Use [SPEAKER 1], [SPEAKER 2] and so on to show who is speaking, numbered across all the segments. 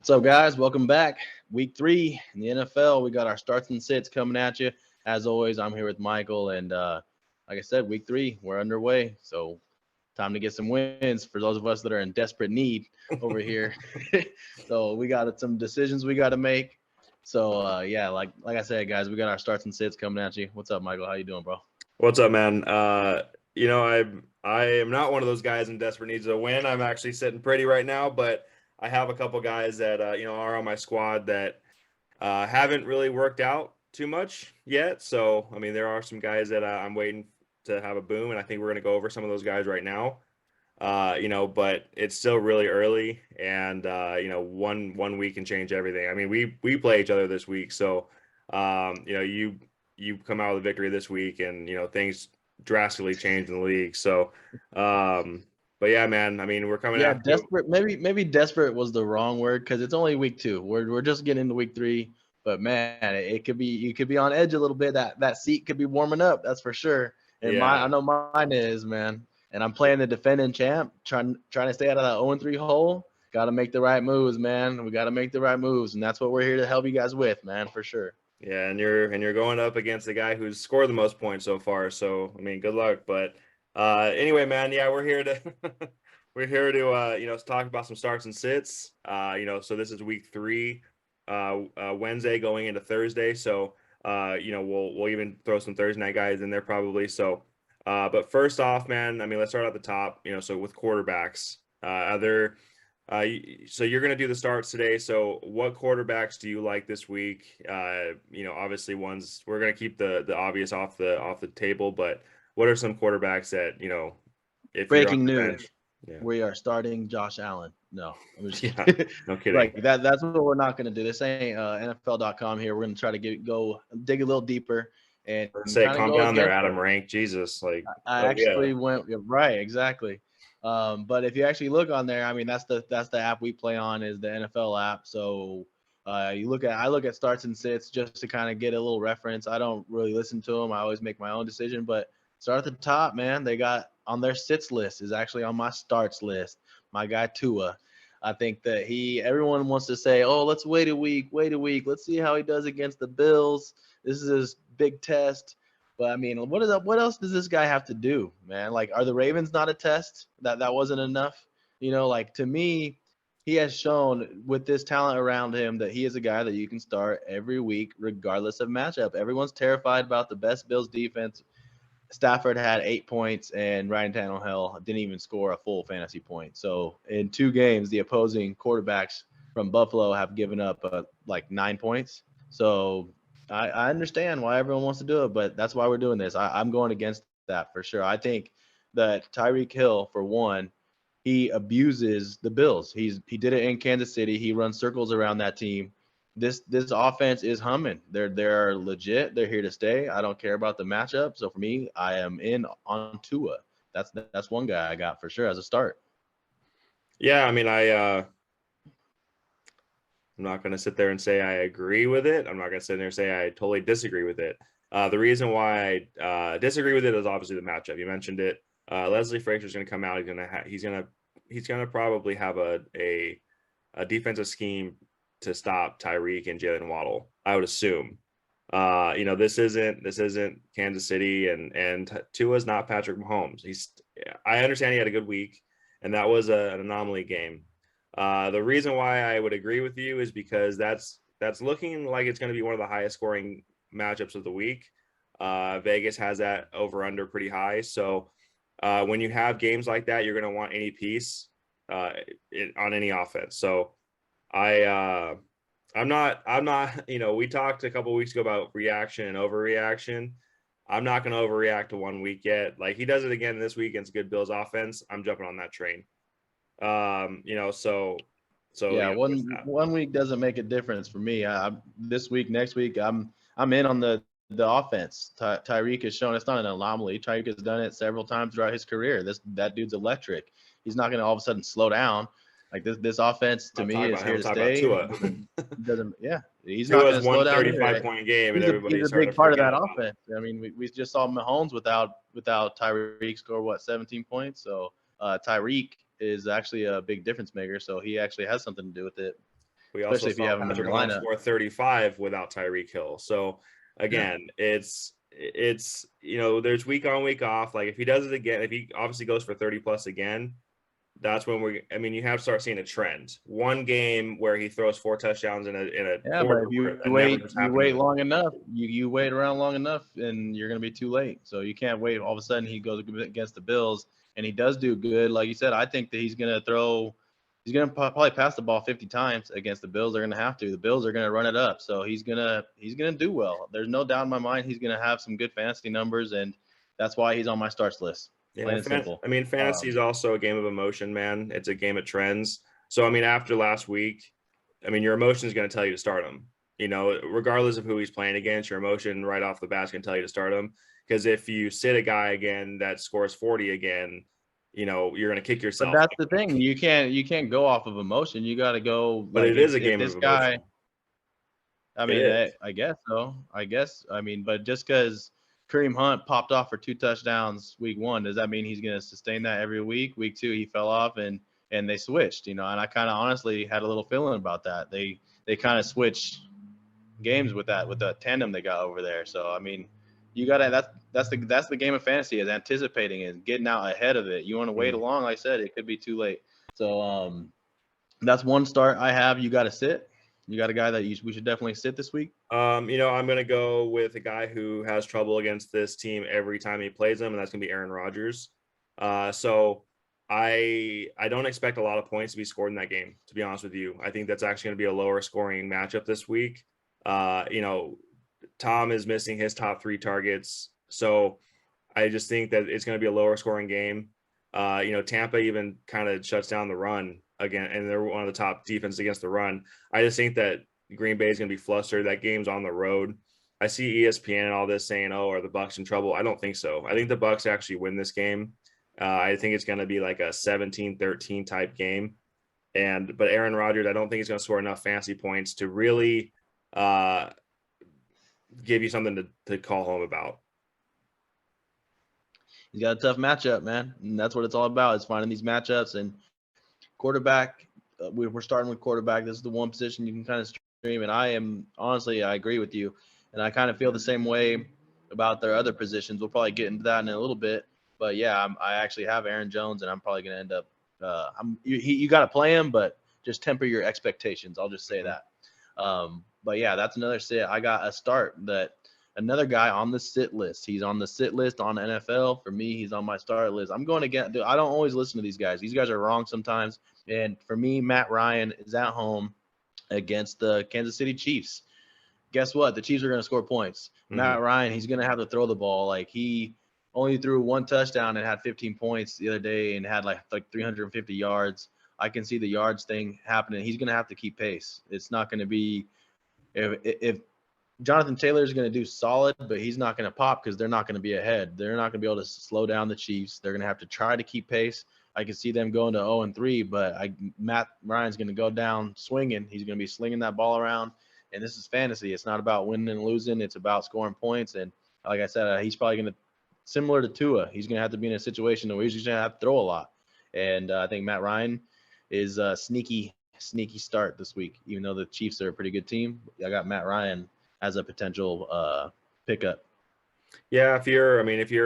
[SPEAKER 1] What's up, guys? Welcome back. Week 3 in the NFL. We got our starts and sits coming at you. As always, I'm here with Michael, and like I said, Week 3 we're underway. So time to get some wins for those of us that are in desperate need over here. So we got some decisions we got to make. So yeah, like I said, guys, we got our starts and sits coming at you. What's up, Michael? How you doing, bro?
[SPEAKER 2] What's up, man? I am not one of those guys in desperate needs of a win. I'm actually sitting pretty right now, but I have a couple guys that are on my squad that haven't really worked out too much yet. So, I mean, there are some guys that I'm waiting to have a boom, and I think we're going to go over some of those guys right now. But it's still really early, and one week can change everything. I mean, we play each other this week, so you come out with a victory this week, and things drastically change in the league. So, but yeah, man. I mean, we're coming
[SPEAKER 1] Yeah,
[SPEAKER 2] after you.
[SPEAKER 1] desperate. Maybe desperate was the wrong word because it's only week 2. We're just getting into week 3. But man, it could be you could be on edge a little bit. That seat could be warming up. That's for sure. And I
[SPEAKER 2] Yeah.
[SPEAKER 1] know mine is, man. And I'm playing the defending champ, trying to stay out of that 0-3 hole. Got to make the right moves, man. We got to make the right moves, and that's what we're here to help you guys with, man, for sure.
[SPEAKER 2] Yeah, and you're going up against the guy who's scored the most points so far. So I mean, good luck. But anyway, man, yeah, we're here to we're here to talk about some starts and sits. So this is week 3, Wednesday going into Thursday. So we'll even throw some Thursday night guys in there probably. So but first off, man, I mean, let's start at the top. So with quarterbacks, other. So you're going to do the starts today. So what quarterbacks do you like this week? Obviously ones we're going to keep the obvious off the table, but what are some quarterbacks that, if you're on
[SPEAKER 1] Breaking
[SPEAKER 2] the
[SPEAKER 1] news:
[SPEAKER 2] bench? Yeah.
[SPEAKER 1] we are starting Josh Allen. No, I'm just
[SPEAKER 2] Yeah.
[SPEAKER 1] kidding.
[SPEAKER 2] No kidding.
[SPEAKER 1] Like that. That's what we're not going to do. This ain't NFL.com here. We're going to try to go dig a little deeper and
[SPEAKER 2] Say,
[SPEAKER 1] kind of
[SPEAKER 2] calm
[SPEAKER 1] go
[SPEAKER 2] down there,
[SPEAKER 1] against
[SPEAKER 2] Adam
[SPEAKER 1] them.
[SPEAKER 2] Rank. Jesus.
[SPEAKER 1] I
[SPEAKER 2] Oh yeah.
[SPEAKER 1] actually went right, exactly. But if you actually look on there, I mean, that's the app we play on is the NFL app. So I look at starts and sits just to kind of get a little reference. I don't really listen to them. I always make my own decision. But start at the top, man. They got on their sits list is actually on my starts list. My guy Tua. I think that everyone wants to say, oh, let's wait a week, wait a week. Let's see how he does against the Bills. This is his big test. But I mean, what else does this guy have to do, man? Like, are the Ravens not a test? That wasn't enough? Like to me, he has shown with this talent around him that he is a guy that you can start every week, regardless of matchup. Everyone's terrified about the best Bills defense. Stafford had 8 points, and Ryan Tannehill didn't even score a full fantasy point. So in 2 games, the opposing quarterbacks from Buffalo have given up like 9 points. So I understand why everyone wants to do it, but that's why we're doing this. I'm going against that for sure. I think that Tyreek Hill, for one, he abuses the Bills. He did it in Kansas City. He runs circles around that team. This offense is humming. They're legit. They're here to stay. I don't care about the matchup. So for me, I am in on Tua. That's one guy I got for sure as a start.
[SPEAKER 2] Yeah, I mean, I'm not going to sit there and say I agree with it. I'm not going to sit there and say I totally disagree with it. The reason why I disagree with it is obviously the matchup. You mentioned it. Leslie Frazier's going to come out. He's going to probably have a defensive scheme to stop Tyreek and Jalen Waddle. I would assume. This isn't Kansas City, and Tua's not Patrick Mahomes. I understand he had a good week, and that was an anomaly game. The reason why I would agree with you is because that's looking like it's going to be one of the highest scoring matchups of the week. Vegas has that over under pretty high. So when you have games like that, you're going to want any piece on any offense. So I'm not. We talked a couple of weeks ago about reaction and overreaction. I'm not going to overreact to 1 week yet. Like he does it again this week against good Bills offense. I'm jumping on that train. So
[SPEAKER 1] Yeah, one week doesn't make a difference for me. This week, next week, I'm in on the offense. Tyreek has shown it's not an anomaly. Tyreek has done it several times throughout his career. That dude's electric. He's not going to all of a sudden slow down. Like this offense to
[SPEAKER 2] I'm
[SPEAKER 1] me
[SPEAKER 2] talking
[SPEAKER 1] is
[SPEAKER 2] about him.
[SPEAKER 1] here
[SPEAKER 2] I'm
[SPEAKER 1] to
[SPEAKER 2] talking about
[SPEAKER 1] stay.
[SPEAKER 2] Tua.
[SPEAKER 1] Doesn't yeah. He's not
[SPEAKER 2] Tua's
[SPEAKER 1] going to slow down
[SPEAKER 2] 135
[SPEAKER 1] either.
[SPEAKER 2] point game, and
[SPEAKER 1] He's
[SPEAKER 2] everybody's
[SPEAKER 1] a
[SPEAKER 2] starting
[SPEAKER 1] big
[SPEAKER 2] to
[SPEAKER 1] part of
[SPEAKER 2] forget
[SPEAKER 1] that
[SPEAKER 2] about it.
[SPEAKER 1] offense. I mean, we just saw Mahomes without Tyreek score 17 points. So Tyreek is actually a big difference maker. So he actually has something to do with it.
[SPEAKER 2] we also
[SPEAKER 1] especially if you
[SPEAKER 2] saw
[SPEAKER 1] have him in the
[SPEAKER 2] Patrick Mahomes
[SPEAKER 1] lineup.
[SPEAKER 2] score 35 without Tyreek Hill. So again, it's there's week on, week off. Like if he does it again, if he obviously goes for 30 plus again, that's when you have to start seeing a trend. One game where he throws 4 touchdowns in a
[SPEAKER 1] Yeah, but
[SPEAKER 2] quarter
[SPEAKER 1] if you
[SPEAKER 2] that never
[SPEAKER 1] wait,
[SPEAKER 2] just
[SPEAKER 1] you
[SPEAKER 2] happened.
[SPEAKER 1] wait long enough, you wait around long enough, and you're gonna be too late. So you can't wait. All of a sudden, he goes against the Bills, and he does do good. Like you said, I think that he's gonna probably pass the ball 50 times against the Bills. They're gonna have to. The Bills are gonna run it up, so he's gonna do well. There's no doubt in my mind he's gonna have some good fantasy numbers, and that's why he's on my starts list. Plain
[SPEAKER 2] Yeah,
[SPEAKER 1] and simple.
[SPEAKER 2] fantasy is also a game of emotion, man. It's a game of trends. So, after last week, your emotion is going to tell you to start him. Regardless of who he's playing against, your emotion right off the bat is going to tell you to start him. Because if you sit a guy again that scores 40 again, you're going to kick yourself.
[SPEAKER 1] But that's the thing. You can't go off of emotion. You got to go.
[SPEAKER 2] But
[SPEAKER 1] Like
[SPEAKER 2] it is a
[SPEAKER 1] if
[SPEAKER 2] game
[SPEAKER 1] this
[SPEAKER 2] of
[SPEAKER 1] guy.
[SPEAKER 2] emotion.
[SPEAKER 1] I mean, I guess so. But just because Kareem Hunt popped off for 2 touchdowns week 1, does that mean he's going to sustain that every week? Week 2, he fell off and they switched, and I kind of honestly had a little feeling about that. They kind of switched games with the tandem they got over there. So, I mean, you got to, that's the game of fantasy, is anticipating and getting out ahead of it. You want to wait along, like I said, it could be too late. So, that's one start I have. You got to sit. You got a guy that we should definitely sit this week?
[SPEAKER 2] I'm going to go with a guy who has trouble against this team every time he plays them, and that's going to be Aaron Rodgers. So I don't expect a lot of points to be scored in that game, to be honest with you. I think that's actually going to be a lower scoring matchup this week. Tom is missing his top 3 targets. So I just think that it's going to be a lower scoring game. Tampa even kind of shuts down the run again, and they're one of the top defenses against the run. I just think that Green Bay is going to be flustered. That game's on the road. I see ESPN and all this saying, "Oh, are the Bucs in trouble?" I don't think so. I think the Bucs actually win this game. I think it's going to be like a 17-13 type game. But Aaron Rodgers, I don't think he's going to score enough fantasy points to really give you something to call home about.
[SPEAKER 1] He's got a tough matchup, man, and that's what it's all about, is finding these matchups. And quarterback, we're starting with quarterback. This is the one position you can kind of stream, and I agree with you, and I kind of feel the same way about their other positions. We'll probably get into that in a little bit, but yeah, I actually have Aaron Jones, and I'm probably going to end up. You got to play him, but just temper your expectations. I'll just say that. But yeah, that's another sit. I got a start that. Another guy on the sit list. He's on the sit list on NFL. For me, he's on my start list. I'm going to get. I don't always listen to these guys. These guys are wrong sometimes. And for me, Matt Ryan is at home against the Kansas City Chiefs. Guess what? The Chiefs are going to score points. Matt Ryan, he's going to have to throw the ball. Like, he only threw 1 touchdown and had 15 points the other day and had like 350 yards. I can see the yards thing happening. He's going to have to keep pace. It's not going to be if Jonathan Taylor is going to do solid, but he's not going to pop because they're not going to be ahead. They're not going to be able to slow down the Chiefs. They're going to have to try to keep pace. I can see them going to 0-3, but Matt Ryan's going to go down swinging. He's going to be slinging that ball around, and this is fantasy. It's not about winning and losing. It's about scoring points, and like I said, he's probably going to, similar to Tua, he's going to have to be in a situation where he's just going to have to throw a lot, and I think Matt Ryan is a sneaky start this week, even though the Chiefs are a pretty good team. I got Matt Ryan as a potential pickup.
[SPEAKER 2] Yeah, if you're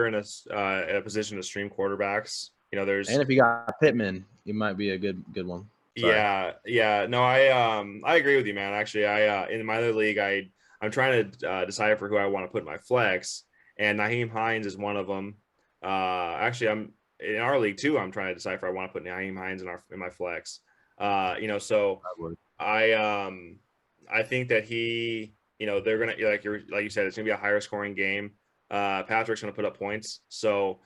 [SPEAKER 2] in a position to stream quarterbacks, and
[SPEAKER 1] if you got Pittman, it might be a good one.
[SPEAKER 2] Sorry. Yeah. No, I agree with you, man. Actually, in my other league, I'm trying to decide for who I want to put in my flex, and Nyheim Hines is one of them. Actually, I'm in our league too. I'm trying to decide if I want to put Nyheim Hines in my flex. So I think that he. They're gonna like you said, it's gonna be a higher scoring game. Patrick's gonna put up points. So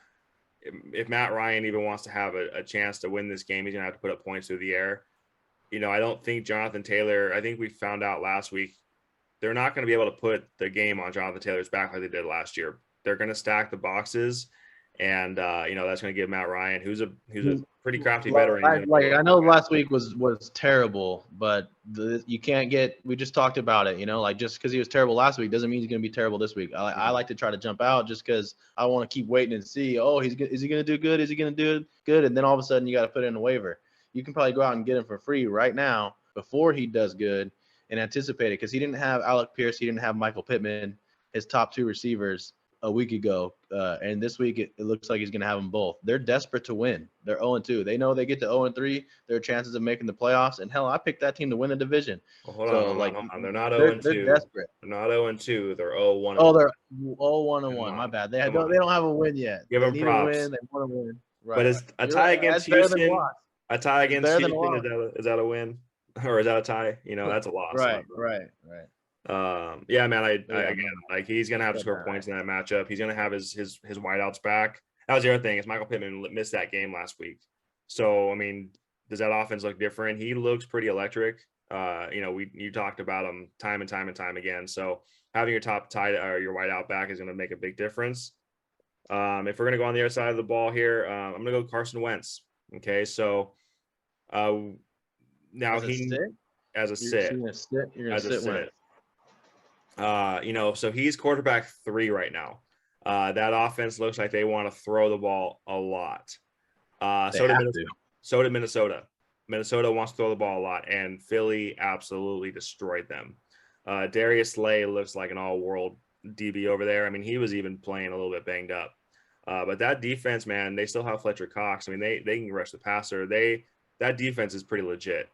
[SPEAKER 2] if Matt Ryan even wants to have a chance to win this game, he's gonna have to put up points through the air. I don't think Jonathan Taylor. I think we found out last week they're not gonna be able to put the game on Jonathan Taylor's back like they did last year. They're gonna stack the boxes, and that's gonna give Matt Ryan, who's a pretty crafty veteran.
[SPEAKER 1] I know last week was terrible, but you can't get. We just talked about it. Just because he was terrible last week doesn't mean he's going to be terrible this week. I like to try to jump out just because I want to keep waiting and see. Oh, is he going to do good? Is he going to do good? And then all of a sudden you got to put in a waiver. You can probably go out and get him for free right now before he does good and anticipate it, because he didn't have Alec Pierce, he didn't have Michael Pittman, his top two receivers a week ago, and this week it looks like he's going to have them both. They're desperate to win. They're 0-2. They know they get to 0-3, their chances of making the playoffs. And hell, I picked that team to win the division.
[SPEAKER 2] Well, hold
[SPEAKER 1] So
[SPEAKER 2] on. They're not
[SPEAKER 1] they're
[SPEAKER 2] 0-2.
[SPEAKER 1] desperate.
[SPEAKER 2] They're not 0-2. They're 0-1.
[SPEAKER 1] Oh, they're 0-1. My bad. They don't have a win yet.
[SPEAKER 2] Give
[SPEAKER 1] they
[SPEAKER 2] them
[SPEAKER 1] need
[SPEAKER 2] props.
[SPEAKER 1] a win. They want to win. Right.
[SPEAKER 2] But is a
[SPEAKER 1] You're
[SPEAKER 2] tie
[SPEAKER 1] right.
[SPEAKER 2] against
[SPEAKER 1] That's better than a
[SPEAKER 2] Houston?
[SPEAKER 1] loss.
[SPEAKER 2] A tie
[SPEAKER 1] It's
[SPEAKER 2] against
[SPEAKER 1] better than a
[SPEAKER 2] Houston,
[SPEAKER 1] loss.
[SPEAKER 2] is that a win? Or is that a tie? You know, that's a loss.
[SPEAKER 1] Right.
[SPEAKER 2] Yeah, man. I
[SPEAKER 1] Yeah,
[SPEAKER 2] again, like he's gonna have to score
[SPEAKER 1] bad.
[SPEAKER 2] points in that matchup. He's gonna have his wideouts back. That was the other thing, is Michael Pittman missed that game last week. So I mean, does that offense look different? He looks pretty electric. You know, you talked about him time and time again. So having your top tight or your wideout back is gonna make a big difference. If we're gonna go on the other side of the ball here, I'm gonna go Carson Wentz. Okay, so now
[SPEAKER 1] As a sit?
[SPEAKER 2] As a sit.
[SPEAKER 1] You're gonna sit Wentz.
[SPEAKER 2] You know, so he's quarterback 3 right now. That offense looks like they want to throw the ball a lot. So did Minnesota. Minnesota wants to throw the ball a lot, and Philly absolutely destroyed them. Darius Slay looks like an all-world DB over there. I mean, he was even playing a little bit banged up. But that defense, man, they still have Fletcher Cox. I mean, they can rush the passer. That defense is pretty legit.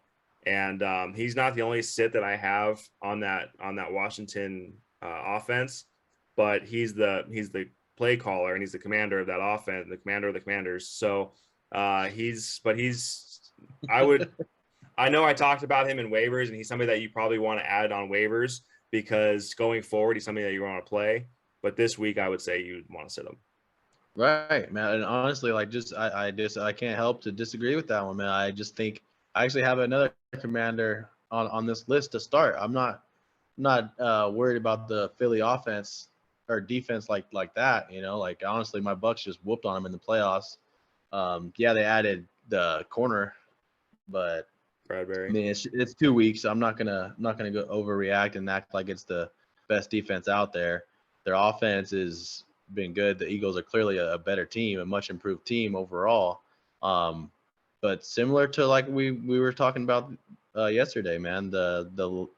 [SPEAKER 2] And he's not the only sit that I have on that Washington offense, but he's the play caller, and he's the commander of that offense, the commander of the Commanders. So I know I talked about him in waivers, and he's somebody that you probably want to add on waivers, because going forward, he's somebody that you want to play. But this week, I would say you want to sit him.
[SPEAKER 1] Right, man. And honestly, like, I can't help to disagree with that one, man. I just think I actually have another commander on this list to start. I'm not worried about the Philly offense or defense like that. You know, like, honestly, my Bucks just whooped on them in the playoffs. Yeah, they added the corner, but
[SPEAKER 2] Bradbury.
[SPEAKER 1] I mean, it's 2 weeks. So I'm not gonna go overreact and act like it's the best defense out there. Their offense has been good. The Eagles are clearly a better team, a much improved team overall. But similar to like we were talking about yesterday, man, the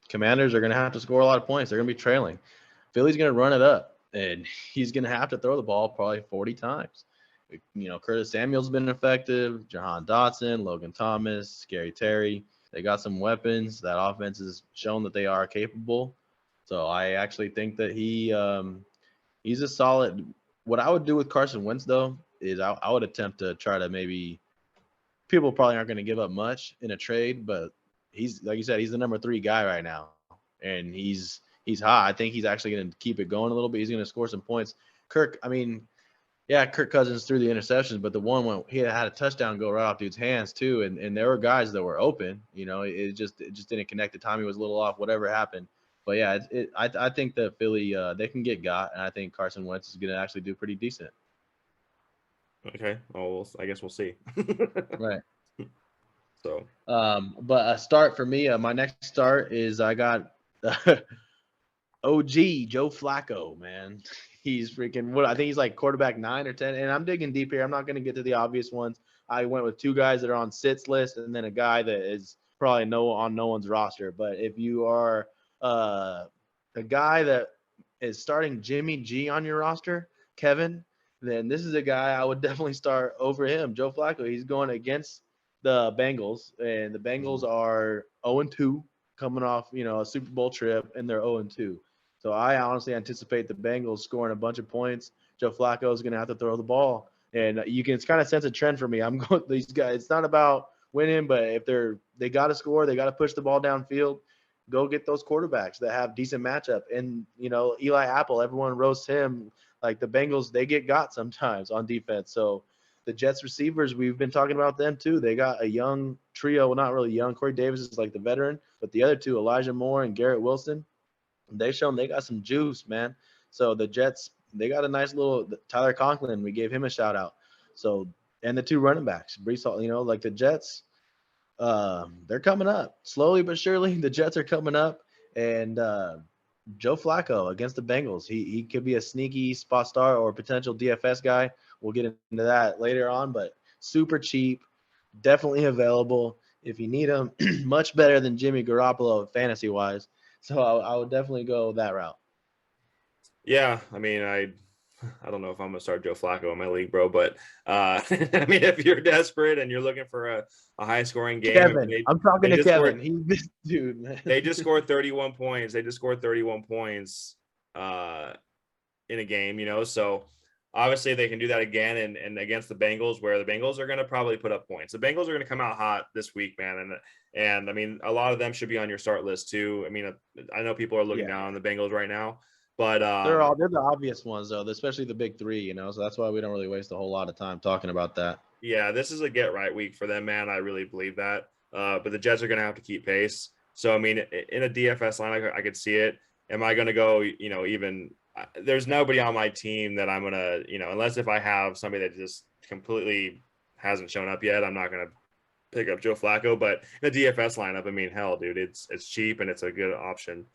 [SPEAKER 1] Commanders are going to have to score a lot of points. They're going to be trailing. Philly's going to run it up, and he's going to have to throw the ball probably 40 times. You know, Curtis Samuel's been effective, Jahan Dotson, Logan Thomas, Scary Terry. They got some weapons. That offense has shown that they are capable. So I actually think that he's a solid. What I would do with Carson Wentz, though, is I would attempt to try to maybe – people probably aren't going to give up much in a trade, but he's, like you said, he's the number 3 guy right now, and he's hot. I think he's actually going to keep it going a little bit. He's going to score some points. Kirk Cousins threw the interceptions, but the one when he had a touchdown go right off dude's hands too, and there were guys that were open. You know, it just didn't connect. The timing was a little off. Whatever happened. But yeah, I think that Philly they can get got, and I think Carson Wentz is going to actually do pretty decent.
[SPEAKER 2] Okay. Oh, I guess we'll see.
[SPEAKER 1] Right.
[SPEAKER 2] So.
[SPEAKER 1] But a start for me. My next start is I got OG Joe Flacco. Man, he's freaking. I think he's like quarterback 9 or 10. And I'm digging deep here. I'm not going to get to the obvious ones. I went with 2 guys that are on sits list, and then a guy that is probably on no one's roster. But if you are a guy that is starting Jimmy G on your roster, Kevin, then this is a guy I would definitely start over him. Joe Flacco, he's going against the Bengals, and the Bengals are 0-2 coming off, a Super Bowl trip, and they're 0-2. So I honestly anticipate the Bengals scoring a bunch of points. Joe Flacco is going to have to throw the ball, and you can kind of sense a trend for me. I'm going these guys. It's not about winning, but if they got to score, they got to push the ball downfield. Go get those quarterbacks that have decent matchup. And Eli Apple, everyone roasts him. Like the Bengals, they get got sometimes on defense. So the Jets receivers, we've been talking about them too. They got a young trio. Well, not really young. Corey Davis is like the veteran, but the other 2, Elijah Moore and Garrett Wilson, they've shown they got some juice, man. So the Jets, they got a nice little Tyler Conklin. We gave him a shout out. So, and the 2 running backs, Brees Hall, like the Jets, they're coming up slowly but surely. The Jets are coming up, and Joe Flacco against the Bengals. He could be a sneaky spot star or potential DFS guy. We'll get into that later on, but super cheap, definitely available. if you need him, much better than Jimmy Garoppolo fantasy wise. So I would definitely go that route.
[SPEAKER 2] Yeah, I mean, I don't know if I'm gonna start Joe Flacco in my league, bro, but I mean, if you're desperate and you're looking for a high scoring game,
[SPEAKER 1] Kevin, I'm talking to Kevin. He's this dude, man.
[SPEAKER 2] They just scored 31 points. They just scored 31 points in a game, you know. So obviously they can do that again and against the Bengals, where the Bengals are going to probably put up points. The Bengals are going to come out hot this week, man, and I mean, a lot of them should be on your start list too. I mean, I know people are looking down on the Bengals right now, but
[SPEAKER 1] they're the obvious ones though, especially the big three, you know. So that's why we don't really waste a whole lot of time talking about that.
[SPEAKER 2] Yeah, this is a get right week for them, man. I really believe that. But the Jets are going to have to keep pace. So I mean, in a DFS line, I could see it. Am I going to go? You know, even there's nobody on my team that I'm going to, you know, unless if I have somebody that just completely hasn't shown up yet, I'm not going to pick up Joe Flacco. But in a DFS lineup, I mean, hell, dude, it's cheap and it's a good option.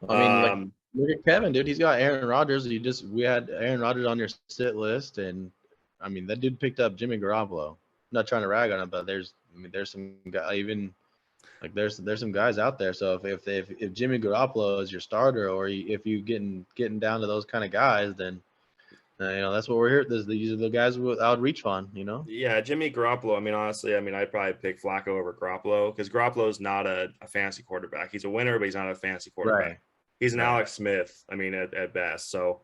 [SPEAKER 1] I mean, like, look at Kevin, dude. He's got Aaron Rodgers. We had Aaron Rodgers on your sit list, and I mean, that dude picked up Jimmy Garoppolo. I'm not trying to rag on him, but there's some guy, even like there's some guys out there. So if Jimmy Garoppolo is your starter, or if you getting down to those kind of guys, then you know that's what we're here. These are the guys I would reach on. You know.
[SPEAKER 2] Yeah, Jimmy Garoppolo. I mean, honestly, I mean, I'd probably pick Flacco over Garoppolo because Garoppolo is not a fancy quarterback. He's a winner, but he's not a fancy quarterback.
[SPEAKER 1] Right.
[SPEAKER 2] He's an Alex Smith, I mean, at best. So,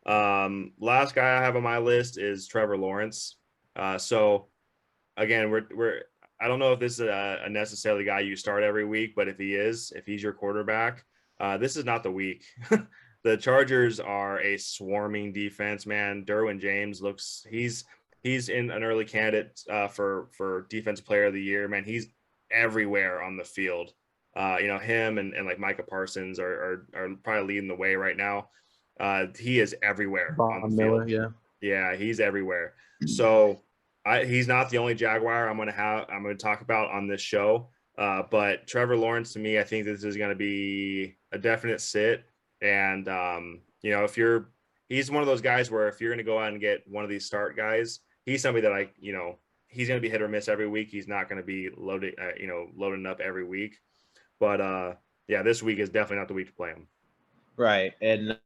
[SPEAKER 2] last guy I have on my list is Trevor Lawrence. So, again, I don't know if this is a necessarily guy you start every week, but if he's your quarterback, this is not the week. The Chargers are a swarming defense, man. Derwin James he's in an early candidate for defensive player of the year, man. He's everywhere on the field. You know, him and like Micah Parsons are probably leading the way right now. He is everywhere on the
[SPEAKER 1] Miller,
[SPEAKER 2] field. Yeah, he's everywhere. So he's not the only Jaguar I'm going to talk about on this show. But Trevor Lawrence, to me, I think this is going to be a definite sit. And you know, he's one of those guys where if you're going to go out and get one of these start guys, he's somebody that he's going to be hit or miss every week. He's not going to be loading up every week. But yeah, this week is definitely not the week to play him.
[SPEAKER 1] Right. And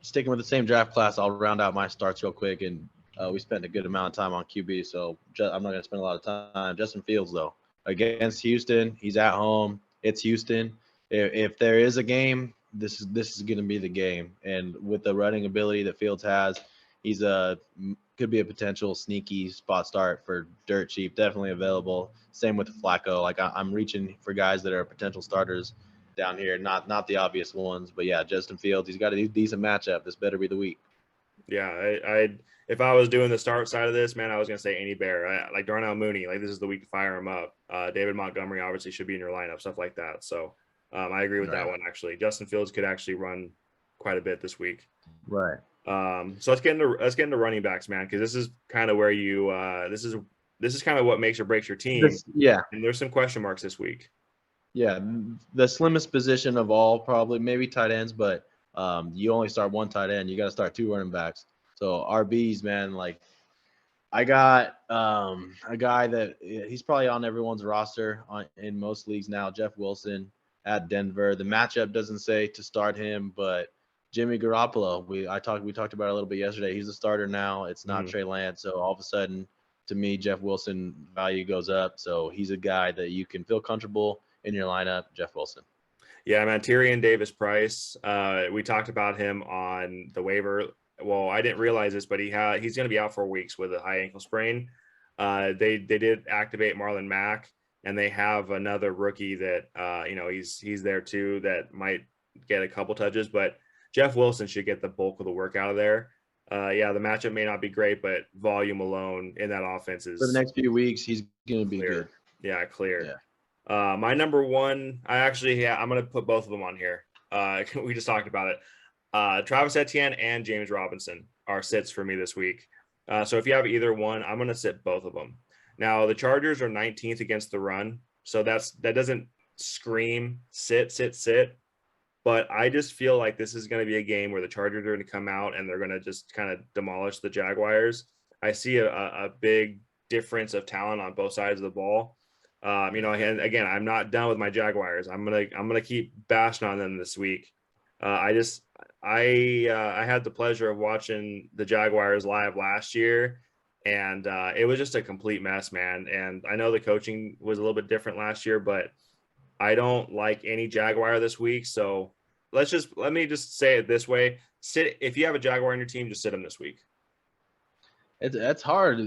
[SPEAKER 1] sticking with the same draft class, I'll round out my starts real quick. And we spent a good amount of time on QB, so I'm not going to spend a lot of time. Justin Fields, though, against Houston, he's at home. It's Houston. If there is a game, this is going to be the game. And with the running ability that Fields has, he's could be a potential sneaky spot start for dirt cheap. Definitely available. Same with Flacco. Like I'm reaching for guys that are potential starters down here, not the obvious ones, but yeah, Justin Fields, he's got a decent matchup. This better be the week.
[SPEAKER 2] Yeah, if I was doing the start side of this, man, I was gonna say Andy Bear, like Darnell Mooney, like this is the week to fire him up. David Montgomery obviously should be in your lineup, stuff like that. So I agree with that one actually. Justin Fields could actually run quite a bit this week.
[SPEAKER 1] Right.
[SPEAKER 2] So let's get into running backs, man, because this is kind of where you this is kind of what makes or breaks your team. And there's some question marks this week.
[SPEAKER 1] Yeah, the slimmest position of all, probably maybe tight ends, but you only start one tight end. You got to start two running backs. So RBs, man, like I got a guy that he's probably on everyone's roster in most leagues now, Jeff Wilson at Denver. The matchup doesn't say to start him, but Jimmy Garoppolo, we talked about it a little bit yesterday. He's the starter now. It's not Trey Lance. So all of a sudden, to me, Jeff Wilson value goes up. So he's a guy that you can feel comfortable in your lineup, Jeff Wilson.
[SPEAKER 2] Yeah, man, Tyrion Davis-Price. We talked about him on the waiver. Well, I didn't realize this, but he's going to be out for weeks with a high ankle sprain. They did activate Marlon Mack, and they have another rookie that he's there too that might get a couple touches, but Jeff Wilson should get the bulk of the work out of there. Yeah, the matchup may not be great, but volume alone in that offense is
[SPEAKER 1] for the next few weeks. He's going to be
[SPEAKER 2] clear.
[SPEAKER 1] Good.
[SPEAKER 2] Yeah, clear. Yeah. My number one, I'm going to put both of them on here. We just talked about it. Travis Etienne and James Robinson are sits for me this week. So if you have either one, I'm going to sit both of them. Now, the Chargers are 19th against the run, so that doesn't scream sit. But I just feel like this is going to be a game where the Chargers are going to come out and they're going to just kind of demolish the Jaguars. I see a big difference of talent on both sides of the ball. And again, I'm not done with my Jaguars. I'm gonna keep bashing on them this week. I had the pleasure of watching the Jaguars live last year, and it was just a complete mess, man. And I know the coaching was a little bit different last year, but I don't like any Jaguar this week. So let me just say it this way: if you have a Jaguar on your team, just sit them this week.
[SPEAKER 1] That's hard.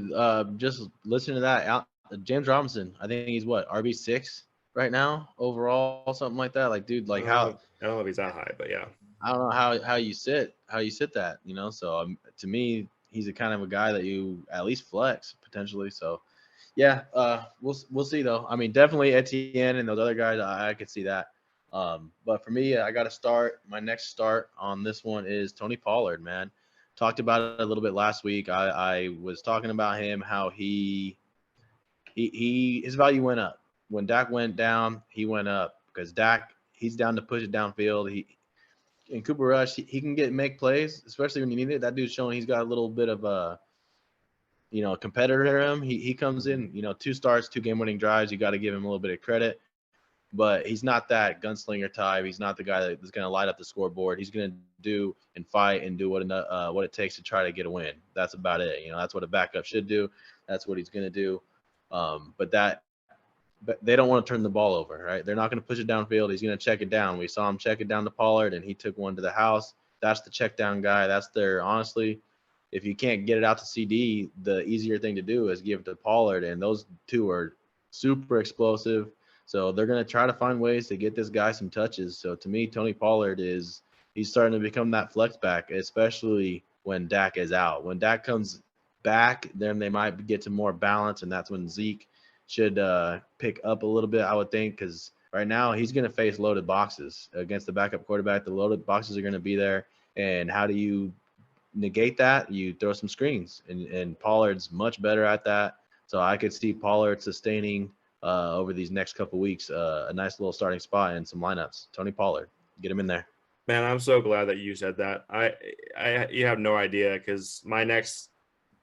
[SPEAKER 1] Just listening to that, James Robinson. I think he's what, RB6 right now overall, something like that. Like, dude, like how
[SPEAKER 2] I don't know if he's that high, but yeah.
[SPEAKER 1] I don't know how you sit that, you know. So to me, he's a kind of a guy that you at least flex potentially. So yeah, we'll see though. I mean, definitely Etienne and those other guys, I could see that. But for me, I got to start. My next start on this one is Tony Pollard, man. Talked about it a little bit last week. I was talking about him, how his value went up when Dak went down. He went up because Dak, he's down to push it downfield. And Cooper Rush, he can make plays, especially when you need it. That dude's showing he's got a little bit of a competitor in him. He comes in, 2 starts, 2 game-winning drives. You got to give him a little bit of credit, but he's not that gunslinger type. He's not the guy that's going to light up the scoreboard. He's going to do and fight and do what it takes to try to get a win. That's about it. That's what a backup should do. That's what he's going to do. But they don't want to turn the ball over, right? They're not going to push it downfield. He's going to check it down. We saw him check it down to Pollard, and he took one to the house. That's the check down guy. That's honestly, if you can't get it out to CD, the easier thing to do is give it to Pollard, and those two are super explosive. So they're going to try to find ways to get this guy some touches. So to me, Tony Pollard he's starting to become that flex back, especially when Dak is out. When Dak comes back, then they might get to more balance, and that's when Zeke should pick up a little bit, I would think, because right now he's going to face loaded boxes against the backup quarterback. The loaded boxes are going to be there, and how do you negate that? You throw some screens, and Pollard's much better at that. So I could see Pollard sustaining over these next couple weeks a nice little starting spot in some lineups. Tony Pollard, get him in there.
[SPEAKER 2] Man, I'm so glad that you said that. You have no idea, because my next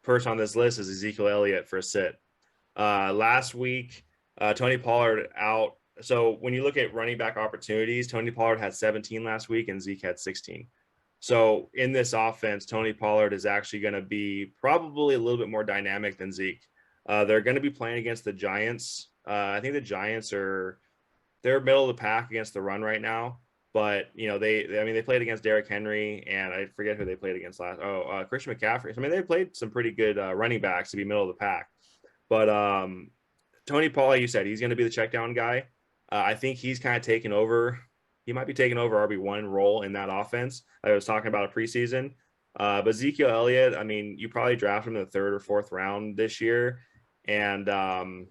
[SPEAKER 2] person on this list is Ezekiel Elliott for a sit. Last week, Tony Pollard out. So when you look at running back opportunities, Tony Pollard had 17 last week and Zeke had 16. So in this offense, Tony Pollard is actually going to be probably a little bit more dynamic than Zeke. They're going to be playing against the Giants. I think the Giants they're middle of the pack against the run right now. But they played against Derrick Henry, and I forget who they played against last. Christian McCaffrey. I mean, they played some pretty good running backs to be middle of the pack. But Tony Pollard, you said he's going to be the check down guy. I think he's kind of taken over. He might be taking over RB1 role in that offense. I was talking about a preseason. But Ezekiel Elliott, I mean, you probably draft him in the 3rd or 4th round this year, and what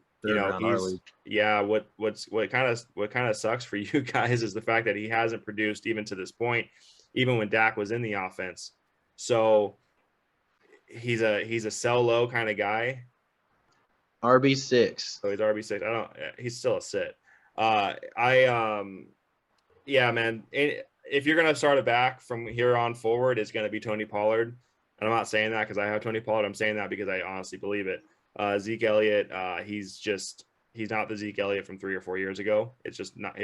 [SPEAKER 2] kind of sucks for you guys is the fact that he hasn't produced even to this point, even when Dak was in the offense. So he's a sell low kind of guy.
[SPEAKER 1] RB6.
[SPEAKER 2] So he's RB6. He's still a sit. Yeah, man. If you're gonna start it back from here on forward, it's gonna be Tony Pollard. And I'm not saying that because I have Tony Pollard. I'm saying that because I honestly believe it. Zeke Elliott, he's not the Zeke Elliott from 3 or 4 years ago. He's not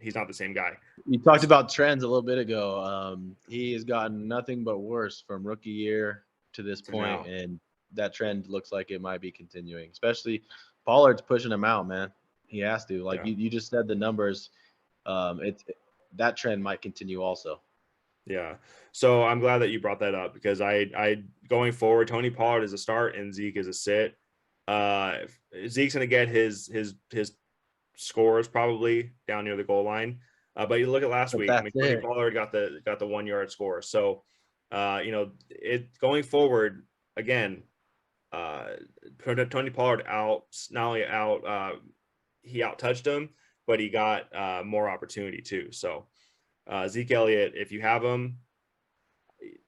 [SPEAKER 2] the same guy.
[SPEAKER 1] You talked about trends a little bit ago. He has gotten nothing but worse from rookie year to this point, and that trend looks like it might be continuing. Especially Pollard's pushing him out, man. He has to. You just said the numbers. That trend might continue also.
[SPEAKER 2] Yeah. So I'm glad that you brought that up, because I going forward, Tony Pollard is a start and Zeke is a sit. Zeke's going to get his scores probably down near the goal line. But you look at last week, Tony Pollard got the 1 yard score. So, going forward again, Tony Pollard he out touched him, but he got more opportunity too. So Zeke Elliott, if you have him,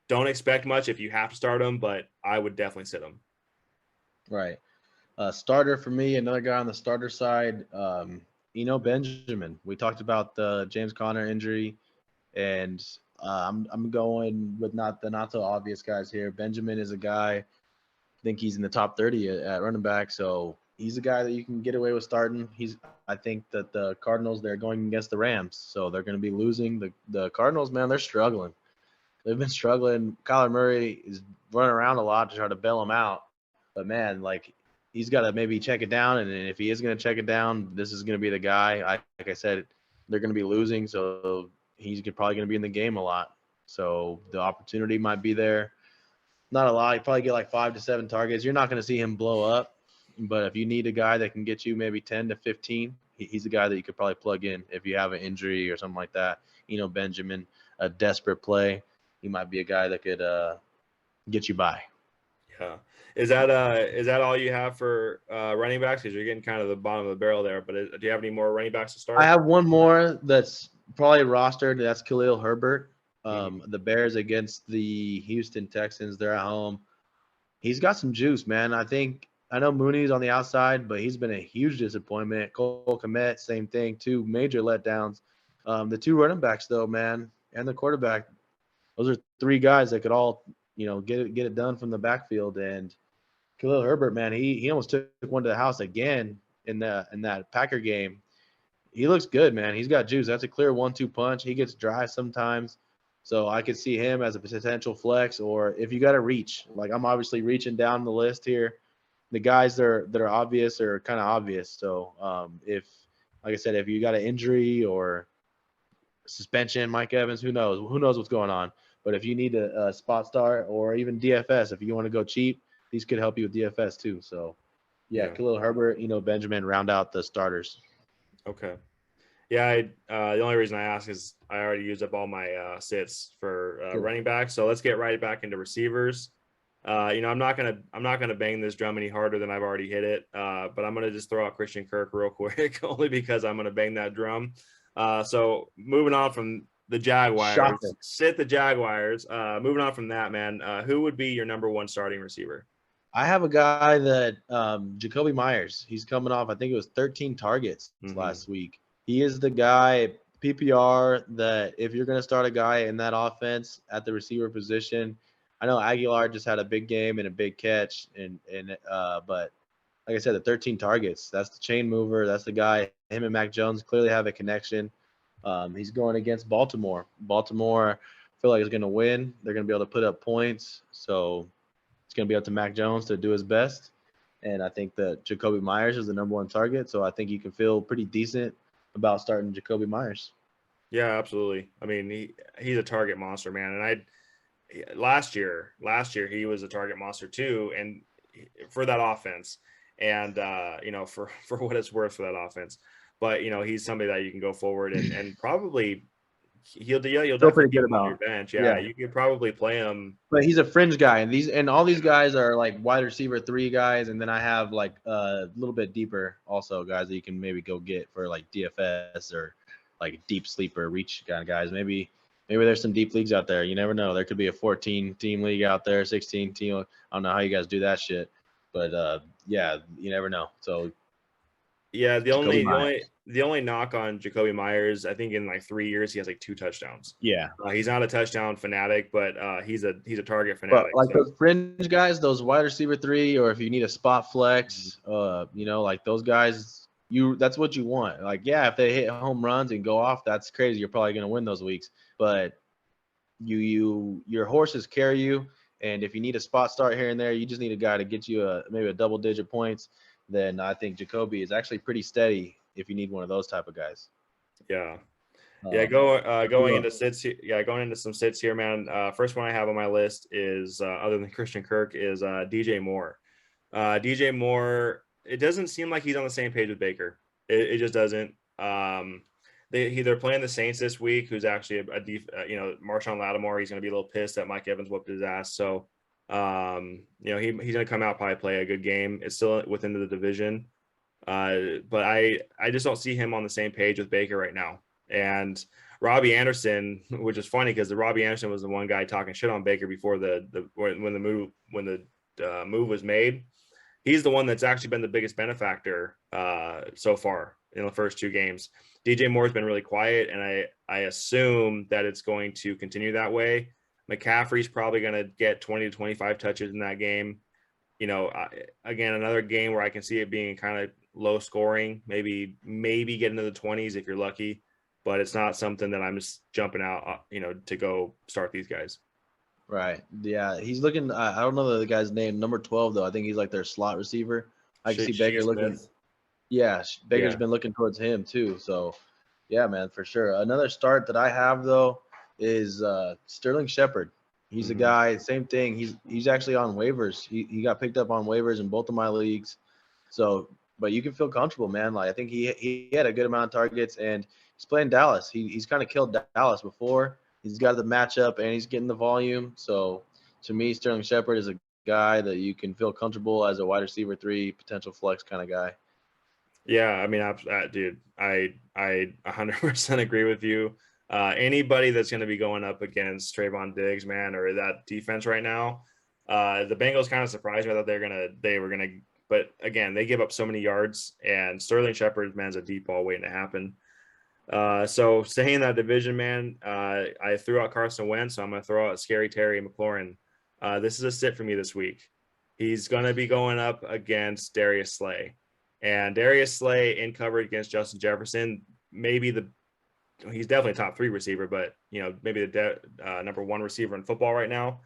[SPEAKER 2] don't expect much if you have to start him, but I would definitely sit him.
[SPEAKER 1] Right. Starter for me, another guy on the starter side, Benjamin. We talked about the James Conner injury, and I'm going with not so obvious guys here. Benjamin is a guy, I think he's in the top 30 at running back, so he's a guy that you can get away with starting. I think that the Cardinals, they're going against the Rams, so they're going to be losing. The Cardinals, man, they're struggling. They've been struggling. Kyler Murray is running around a lot to try to bail him out, but man, like he's got to maybe check it down. And if he is going to check it down, this is going to be the guy. Like I said, they're going to be losing, so he's probably going to be in the game a lot. So the opportunity might be there. Not a lot. You probably get like 5 to 7 targets. You're not going to see him blow up, but if you need a guy that can get you maybe 10 to 15, he's a guy that you could probably plug in if you have an injury or something like that. Benjamin, a desperate play, he might be a guy that could get you by.
[SPEAKER 2] Yeah. Is that all you have for running backs? Because you're getting kind of the bottom of the barrel there. But do you have any more running backs to start?
[SPEAKER 1] I have one more that's probably rostered. That's Khalil Herbert.
[SPEAKER 2] Mhm.
[SPEAKER 1] The Bears against the Houston Texans. They're at home. He's got some juice, man. I know Mooney's on the outside, but he's been a huge disappointment. Cole Kmet, same thing. 2 major letdowns. The 2 running backs, though, man, and the quarterback, those are 3 guys that could all, get it done from the backfield. And Khalil Herbert, man, he almost took one to the house again in that Packer game. He looks good, man. He's got juice. That's a clear 1-2 punch. He gets dry sometimes. So I could see him as a potential flex, or if you got to reach, like I'm obviously reaching down the list here. The guys that are obvious are kind of obvious. So if, like I said, if you got an injury or suspension, Mike Evans, who knows? Who knows what's going on? But if you need a spot start or even DFS, if you want to go cheap, these could help you with DFS too. So yeah,
[SPEAKER 2] Yeah.
[SPEAKER 1] Khalil Herbert, Benjamin, round out the starters.
[SPEAKER 2] Okay. Yeah. The only reason I ask is I already used up all my sits for
[SPEAKER 1] Sure.
[SPEAKER 2] running back. So let's get right back into receivers. I'm not gonna bang this drum any harder than I've already hit it. But I'm gonna just throw out Christian Kirk real quick, only because I'm gonna bang that drum. So moving on from the Jaguars,
[SPEAKER 1] Shocker.
[SPEAKER 2] sit the Jaguars. Moving on from that, man. Who would be your number 1 starting receiver?
[SPEAKER 1] I have a guy that Jacoby Myers. He's coming off. I think it was 13 targets
[SPEAKER 2] Mm-hmm.
[SPEAKER 1] last week. He is the guy PPR that if you're going to start a guy in that offense at the receiver position, I know Aguilar just had a big game and a big catch, but like I said, the 13 targets. That's the chain mover. That's the guy. Him and Mac Jones clearly have a connection. He's going against Baltimore. Baltimore, I feel like is going to win. They're going to be able to put up points. So it's going to be up to Mac Jones to do his best. And I think that Jacoby Myers is the number 1 target. So I think you can feel pretty decent about starting Jacoby Myers.
[SPEAKER 2] Yeah, absolutely. I mean, he's a target monster, man. And last year he was a target monster too, and for that offense, and for what it's worth for that offense. But he's somebody that you can go forward and probably you'll
[SPEAKER 1] Feel
[SPEAKER 2] definitely
[SPEAKER 1] pretty
[SPEAKER 2] keep
[SPEAKER 1] good
[SPEAKER 2] him on your
[SPEAKER 1] about.
[SPEAKER 2] bench. Yeah,
[SPEAKER 1] Yeah.
[SPEAKER 2] you could probably play him.
[SPEAKER 1] But he's a fringe guy, and all these guys are like wide receiver 3 guys, and then I have like a little bit deeper also guys that you can maybe go get for like DFS or like deep sleeper reach kind of guys. Maybe there's some deep leagues out there. You never know. There could be a 14 team league out there, 16 team. I don't know how you guys do that shit, but yeah, you never know. So
[SPEAKER 2] Yeah, the
[SPEAKER 1] Jacoby
[SPEAKER 2] only the
[SPEAKER 1] Myers.
[SPEAKER 2] only the only knock on Jacoby Myers, I think in like 3 years he has like 2 touchdowns.
[SPEAKER 1] Yeah.
[SPEAKER 2] He's not a touchdown fanatic, but he's a target
[SPEAKER 1] But
[SPEAKER 2] fanatic.
[SPEAKER 1] like
[SPEAKER 2] So
[SPEAKER 1] those fringe guys, those wide receiver 3, or if you need a spot flex, like those guys, that's what you want. Like, yeah, if they hit home runs and go off, that's crazy. You're probably gonna win those weeks. But your horses carry you, and if you need a spot start here and there, you just need a guy to get you maybe a double digit points. Then I think Jacoby is actually pretty steady if you need one of those type of guys.
[SPEAKER 2] yeah. Yeah,
[SPEAKER 1] Um,
[SPEAKER 2] going into sits. Going into some sits here, man. First one I have on my list is other than Christian Kirk is DJ Moore. DJ Moore. It doesn't seem like he's on the same page with Baker. It just doesn't. They're playing the Saints this week, who's actually Marshawn Lattimore. He's going to be a little pissed that Mike Evans whooped his ass. So he's going to come out probably play a good game. It's still within the division, but I just don't see him on the same page with Baker right now. And Robbie Anderson, which is funny because the Robbie Anderson was the one guy talking shit on Baker before when the move was made. He's the one that's actually been the biggest benefactor so far in the first 2 games. DJ Moore's been really quiet, and I assume that it's going to continue that way. McCaffrey's probably going to get 20 to 25 touches in that game. again, another game where I can see it being kind of low scoring, maybe get into the 20s if you're lucky, but it's not something that I'm just jumping out, to go start these guys.
[SPEAKER 1] Right. Yeah. He's looking. I don't know the guy's name. Number 12 though. I think he's like their slot receiver. I can see
[SPEAKER 2] Shea
[SPEAKER 1] Baker looking.
[SPEAKER 2] Smith.
[SPEAKER 1] Yeah, Baker's
[SPEAKER 2] Yeah.
[SPEAKER 1] been looking towards him too. So, yeah, man, for sure. Another start that I have though is Sterling Shepard. He's a
[SPEAKER 2] Mhm.
[SPEAKER 1] guy. Same thing. He's actually on waivers. He got picked up on waivers in both of my leagues. So, but you can feel comfortable, man. Like I think he had a good amount of targets, and he's playing Dallas. He's kind of killed Dallas before. He's got the matchup, and he's getting the volume. So, to me, Sterling Shepard is a guy that you can feel comfortable as a wide receiver 3, potential flex kind of guy.
[SPEAKER 2] Yeah, I mean, dude, I 100% agree with you. Anybody that's going to be going up against Trayvon Diggs, man, or that defense right now, the Bengals kind of surprised me. I thought they were gonna, but again, they give up so many yards, and Sterling Shepard, man's a deep ball waiting to happen. So staying in that division, man, I threw out Carson Wentz, so I'm gonna throw out Scary Terry McLaurin. This is a sit for me this week. He's gonna be going up against Darius Slay. And Darius Slay in coverage against Justin Jefferson, he's definitely a top 3 receiver, but maybe the number 1 receiver in football right now.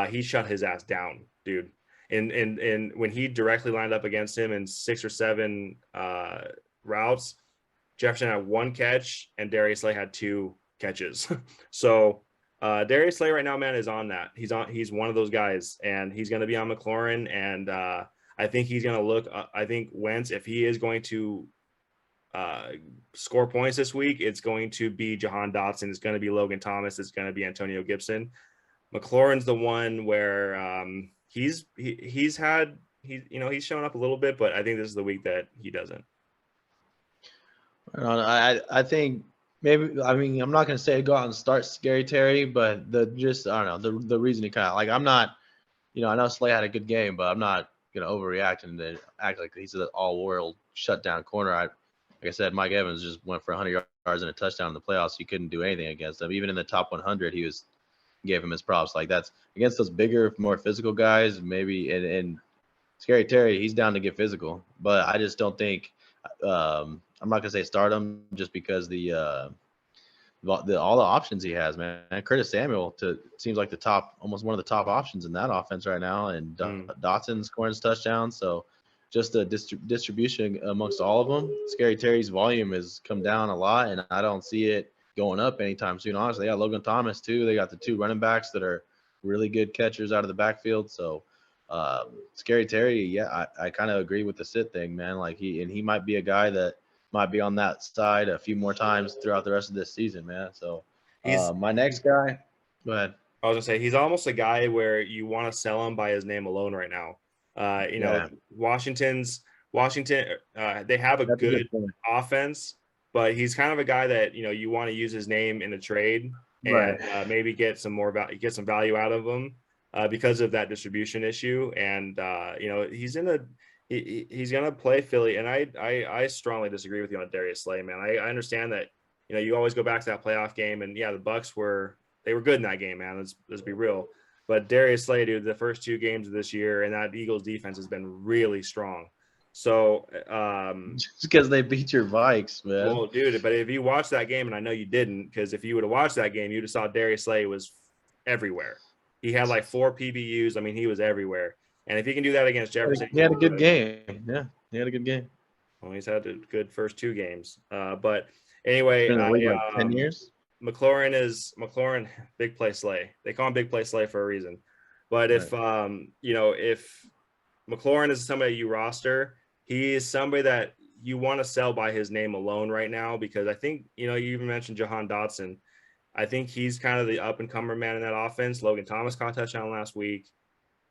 [SPEAKER 2] He shut his ass down, dude. And when he directly lined up against him in 6 or 7 routes, Jefferson had 1 catch and Darius Slay had 2 catches. So Darius Slay right now, man, is on that. He's one of those guys, and he's going to be on McLaurin, and I think he's going to look. I think Wentz, if he is going to score points this week, it's going to be Jahan Dotson. It's going to be Logan Thomas. It's going to be Antonio Gibson. McLaurin's the one where he's shown up a little bit, but I think this is the week that he doesn't.
[SPEAKER 1] I think maybe, I mean, I'm not gonna say go out and start Scary Terry, but I don't know, the reason he kind of, like, I'm not, I know Slay had a good game, but I'm not gonna overreact and then act like he's an all-world shutdown corner. Like I said, Mike Evans just went for 100 yards and a touchdown in the playoffs. You couldn't do anything against him. Even in the top 100, gave him his props. Like, that's against those bigger, more physical guys. Maybe and Scary Terry, he's down to get physical, but I just don't think. I'm not gonna say start him just because all the options he has, man. Curtis Samuel seems like almost one of the top options in that offense right now, and Dotson scoring touchdowns. So just the distribution amongst all of them. Scary Terry's volume has come down a lot, and I don't see it going up anytime soon. Honestly, they got Logan Thomas too. They got the 2 running backs that are really good catchers out of the backfield. So Scary Terry, yeah, I kind of agree with the sit thing, man. Like he might be a guy that might be on that side a few more times throughout the rest of this season, man. So my next guy, go ahead.
[SPEAKER 2] I was gonna say he's almost a guy where you want to sell him by his name alone right now.
[SPEAKER 1] Yeah.
[SPEAKER 2] Washington, they have a
[SPEAKER 1] That's
[SPEAKER 2] good
[SPEAKER 1] point.
[SPEAKER 2] offense, but he's kind of a guy that you want to use his name in a trade and
[SPEAKER 1] Right.
[SPEAKER 2] maybe get some value out of him because of that distribution issue. And he's gonna play Philly, and I strongly disagree with you on Darius Slay, man. I understand that you always go back to that playoff game, and yeah, the Bucks were good in that game, man. Let's be real. But Darius Slay, dude, the first 2 games of this year, and that Eagles defense has been really strong. So
[SPEAKER 1] just because they beat your Vikes, man.
[SPEAKER 2] Well, dude, but if you watch that game, and I know you didn't, because if you would have watched that game, you'd have saw Darius Slay was everywhere. He had like 4 PBUs. I mean, he was everywhere. And if he can do that against Jefferson,
[SPEAKER 1] He had a good game. Yeah, he had a good game.
[SPEAKER 2] well, he's had a good first 2 games. But anyway,
[SPEAKER 1] Been in the league like 10 years.
[SPEAKER 2] McLaurin big play Slay. They call him big play Slay for a reason. But if if McLaurin is somebody you roster, he is somebody that you want to sell by his name alone right now, because I think you even mentioned Jahan Dotson. I think he's kind of the up and comer man in that offense. Logan Thomas caught a touchdown last week.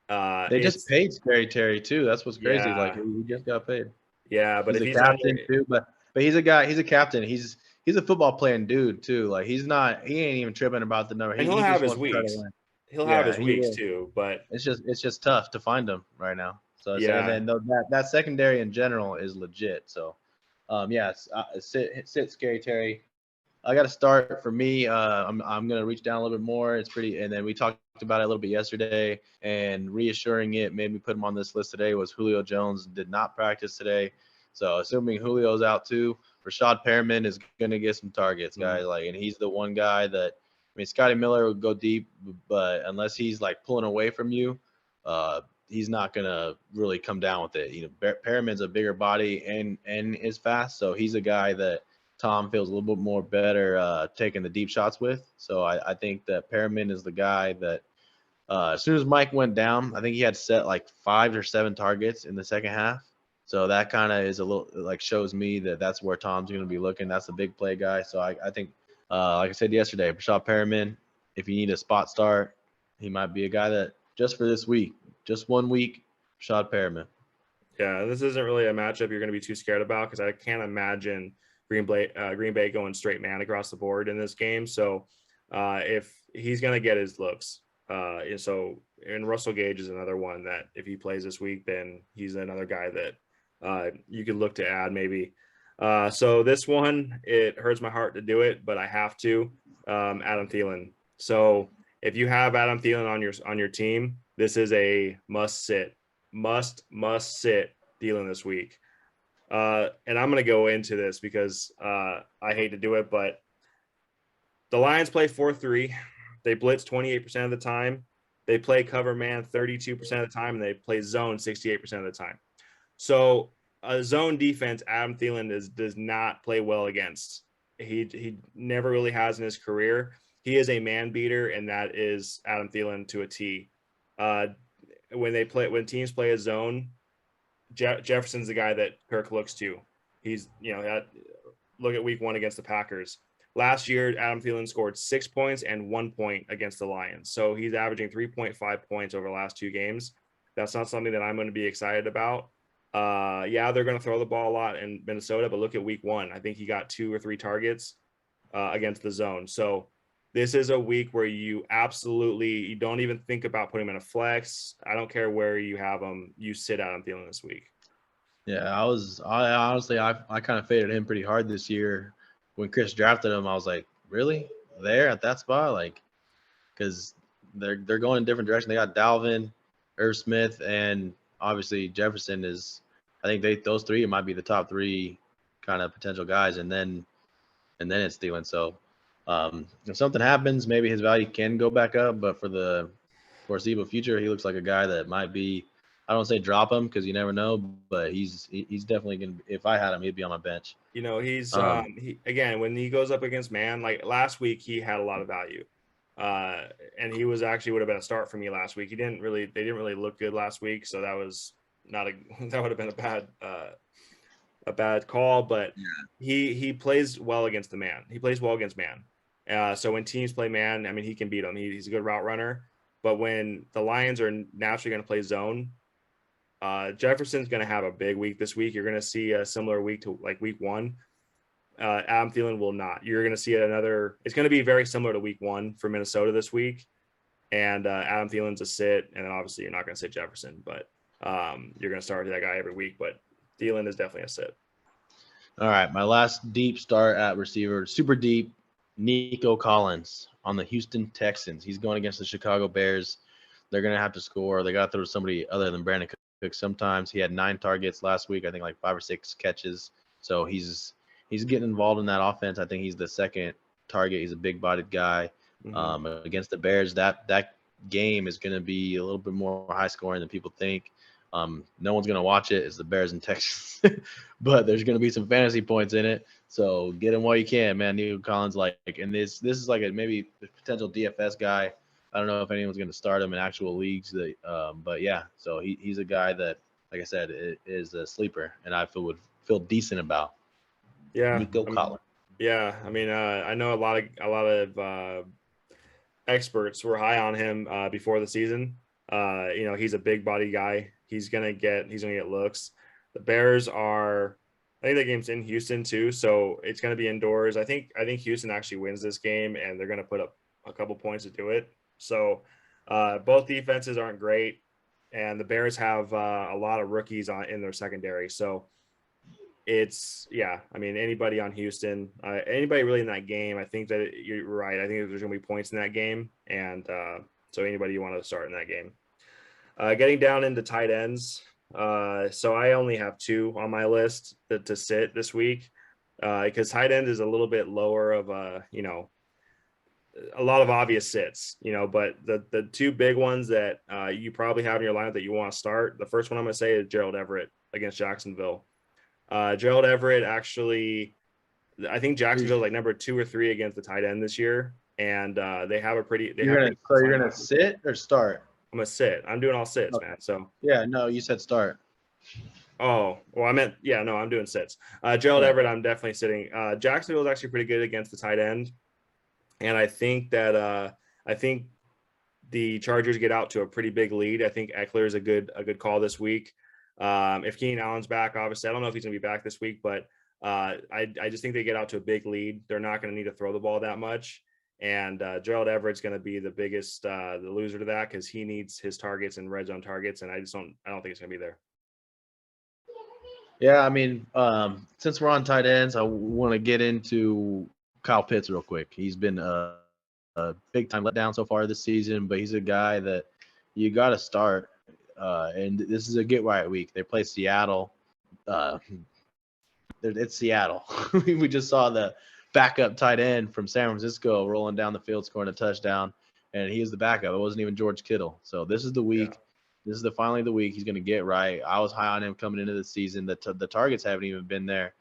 [SPEAKER 1] They just paid Scary Terry too. That's what's crazy.
[SPEAKER 2] Yeah,
[SPEAKER 1] Like, he just got paid.
[SPEAKER 2] yeah, but
[SPEAKER 1] He's
[SPEAKER 2] if
[SPEAKER 1] a
[SPEAKER 2] he's on
[SPEAKER 1] captain too, but he's a guy. He's a captain. He's a football playing dude too. Like, he ain't even tripping about the number.
[SPEAKER 2] and he'll
[SPEAKER 1] He
[SPEAKER 2] have
[SPEAKER 1] just
[SPEAKER 2] his
[SPEAKER 1] wants to try to
[SPEAKER 2] weeks.
[SPEAKER 1] win.
[SPEAKER 2] He'll have
[SPEAKER 1] Yeah,
[SPEAKER 2] his
[SPEAKER 1] he
[SPEAKER 2] weeks
[SPEAKER 1] will.
[SPEAKER 2] too, but
[SPEAKER 1] It's just tough to find him right now. So and
[SPEAKER 2] yeah,
[SPEAKER 1] then that secondary in general is legit. So sit Scary Terry. I got to start for me. I'm gonna reach down a little bit more. It's pretty, and then we talked about it a little bit yesterday, and reassuring it made me put him on this list today. Was Julio Jones did not practice today, so assuming Julio's out too, Rashad Perriman is gonna get some targets, guys. Like, and he's the one guy that I mean, Scotty Miller would go deep, but unless he's like pulling away from you, he's not gonna really come down with it. You know, Perriman's a bigger body and is fast, so he's a guy that Tom feels a little bit more better taking the deep shots with. So I think that Perriman is the guy that as soon as Mike went down, I think he had set like 5 or 7 targets in the second half. So that kind of is a little like shows me that that's where Tom's going to be looking. That's the big play guy. So I think, like I said yesterday, Rashad Perriman, if you need a spot start, he might be a guy that just for this week, just 1 week, Rashad Perriman.
[SPEAKER 2] Yeah, this isn't really a matchup you're going to be too scared about because I can't imagine Green Bay going straight man across the board in this game. So if he's going to get his looks, and Russell Gage is another one that if he plays this week, then he's another guy that you could look to add maybe. So this one, it hurts my heart to do it, but I have to. Adam Thielen. So if you have Adam Thielen on your team, this is a must sit Thielen this week. And I'm going to go into this because I hate to do it, but the Lions play 4-3. They blitz 28% of the time. They play cover man 32% of the time, and they play zone 68% of the time. So a zone defense, Adam Thielen does not play well against. He never really has in his career. He is a man beater, and that is Adam Thielen to a T. When teams play a zone, Jefferson's the guy that Kirk looks to. He's look at week 1 against the Packers. Last year, Adam Thielen scored 6 points and 1 point against the Lions. So he's averaging 3.5 points over the last 2 games. That's not something that I'm going to be excited about. Yeah, they're going to throw the ball a lot in Minnesota, but look at week 1. I think he got 2 or 3 targets against the zone. So this is a week where you don't even think about putting him in a flex. I don't care where you have him. You sit Adam Thielen this week.
[SPEAKER 1] Yeah, I honestly, I kind of faded him pretty hard this year. When Chris drafted him, I was like, really? There at that spot? Like, because they're going in different directions. They got Dalvin, Irv Smith, and obviously Jefferson is. I think those 3 might be the top 3 kind of potential guys, and then it's Thielen. So if something happens, maybe his value can go back up. But for the foreseeable future, he looks like a guy that might be. I don't say drop him because you never know, but he's definitely gonna. If I had him, he'd be on my bench.
[SPEAKER 2] He's again when he goes up against man, like last week he had a lot of value, and he would have been a start for me last week. They didn't really look good last week, so that was not that would have been a bad call. But he plays well against the man. He plays well against man. So when teams play man, I mean he can beat them. He's a good route runner. But when the Lions are naturally going to play zone, Jefferson's going to have a big week this week. You're going to see a similar week to like week 1. Adam Thielen will not. You're going to see it's going to be very similar to week 1 for Minnesota this week. And Adam Thielen's a sit. And then obviously you're not going to sit Jefferson, but you're going to start that guy every week. But Thielen is definitely a sit.
[SPEAKER 1] All right. My last deep start at receiver, super deep, Nico Collins on the Houston Texans. He's going against the Chicago Bears. They're going to have to score. They got to throw somebody other than Brandon Cook sometimes. He had 9 targets last week. I think like 5 or 6 catches. So he's getting involved in that offense. I think he's the second target. He's a big-bodied guy. Against the Bears, that game is going to be a little bit more high-scoring than people think. No one's going to watch it. It's the Bears and Texans. But there's going to be some fantasy points in it. So get him while you can, man. Nico Collins, and this is like maybe a potential DFS guy. I don't know if anyone's going to start him in actual leagues. But yeah, so he's a guy that, like I said, is a sleeper, and would feel decent about.
[SPEAKER 2] Yeah,
[SPEAKER 1] Nico Collins.
[SPEAKER 2] Yeah, I mean, I know a lot of experts were high on him before the season. He's a big body guy. He's gonna get looks. The Bears I think the game's in Houston too, so it's gonna be indoors. I think Houston actually wins this game, and they're gonna put up a couple points to do it. So both defenses aren't great, and the Bears have a lot of rookies in their secondary. So I mean, anybody on Houston, anybody really in that game, I think that you're right. I think there's going to be points in that game. And so anybody you want to start in that game. Getting down into tight ends. So I only have 2 on my list to sit this week because tight end is a little bit lower of a, a lot of obvious sits, but the 2 big ones that you probably have in your lineup that you want to start. The first one I'm going to say is Gerald Everett against Jacksonville. Gerald Everett actually, I think Jacksonville's like number 2 or 3 against the tight end this year, and they have pretty
[SPEAKER 1] You're gonna sit or start?
[SPEAKER 2] I'm gonna sit. I'm doing all sits,
[SPEAKER 1] Okay.
[SPEAKER 2] man. So
[SPEAKER 1] yeah, no, you said start.
[SPEAKER 2] oh well, I meant no, I'm doing sits. Gerald Everett, I'm definitely sitting. Jacksonville is actually pretty good against the tight end, and I think that the Chargers get out to a pretty big lead. I think Eckler is a good call this week. If Keenan Allen's back, obviously, I don't know if he's going to be back this week, but I just think they get out to a big lead. They're not going to need to throw the ball that much. And Gerald Everett's going to be the biggest, the loser to that because he needs his targets and red zone targets. And I don't think it's going to be there.
[SPEAKER 1] Yeah, I mean, since we're on tight ends, I want to get into Kyle Pitts real quick. He's been a big time letdown so far this season, but he's a guy that you got to start. And this is a get right week. They play Seattle. It's Seattle. We just saw the backup tight end from San Francisco rolling down the field, scoring a touchdown, and he was the backup. It wasn't even George Kittle. So this is the week. Yeah. This is finally the week he's going to get right. I was high on him coming into the season. The targets haven't even been there,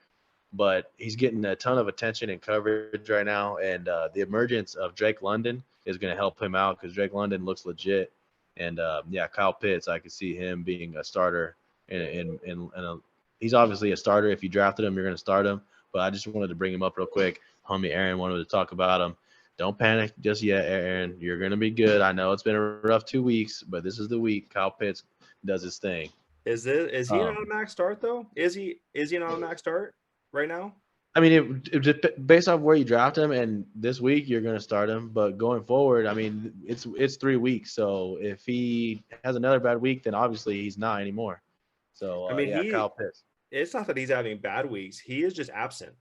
[SPEAKER 1] but he's getting a ton of attention and coverage right now. And the emergence of Drake London is going to help him out because Drake London looks legit. And Kyle Pitts, I could see him being a starter. He's obviously a starter. If you drafted him, you're going to start him. But I just wanted to bring him up real quick. Homie Aaron wanted to talk about him. Don't panic just yet, Aaron. You're going to be good. I know it's been a rough 2 weeks, but this is the week Kyle Pitts does his thing.
[SPEAKER 2] Is he an automatic start though? Is he an automatic start right now?
[SPEAKER 1] I mean, it based off where you draft him, and this week you're going to start him. But going forward, I mean, it's 3 weeks. So if he has another bad week, then obviously he's not anymore. So
[SPEAKER 2] I mean,
[SPEAKER 1] Kyle Pitts.
[SPEAKER 2] It's not that he's having bad weeks. He is just absent.